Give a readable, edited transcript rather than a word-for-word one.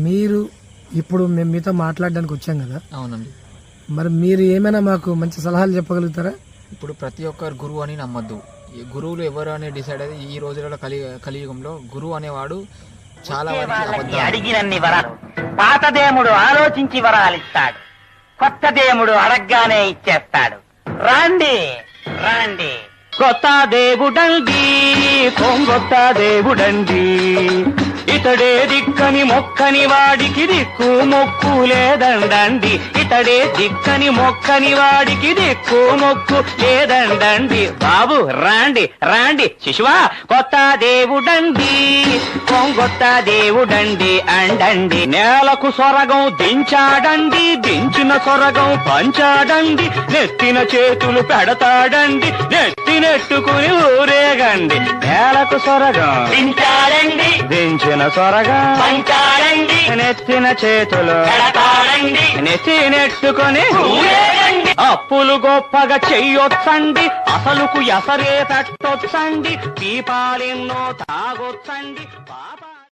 మీరు ఇప్పుడు మేము మీతో మాట్లాడడానికి వచ్చాం కదా. అవునండి. మరి మీరు ఏమైనా మాకు మంచి సలహాలు చెప్పగలుగుతారా? ఇప్పుడు ప్రతి ఒక్కరు గురువు అని నమ్మద్దు. ఈ గురువులు ఎవరు అని డిసైడ్ అయ్యి ఈ రోజులలో కలియుగంలో గురువు అనేవాడు చాలా అడిగినన్ని వరాలు పాత దేవుడు ఆలోచించి వరాలిస్తాడు, కొత్త దేవుడు అడగ్గానే ఇచ్చేస్తాడు. రాండి రాండి, కొత్త దేవుడండి, కొంగొత్త దేవుడండి. ఇతడే దిక్కని మొక్కని వాడికి దిక్కు మొక్కు లేదండండి. ఇతడే దిక్కని మొక్కని వాడికి దిక్కు మొక్కు లేదండండి. బాబు రాండి రాండి, శిశువా కొత్త దేవుడండి, కొంగొత్త దేవుడండి అండండి. నేలకు సొరగం దించాడండి, దించిన సొరగం పంచాడండి. నెత్తిన చేతులు పెడతాడండి, నెత్తినెట్టుకుని ఊరేగండి. నేలకు సొరగం దించాడండి, దించిన సొరగం పంచాడండి. నెత్తిన చేతులు పెడతాడండి, నెత్తినెట్టుకుని ఊరేగండి. అప్పులు గొప్పగా చెయ్యొచ్చండి, అసలుకు ఎసరే తట్టొచ్చండి. దీపాలెన్నో తాగొచ్చండి. పాప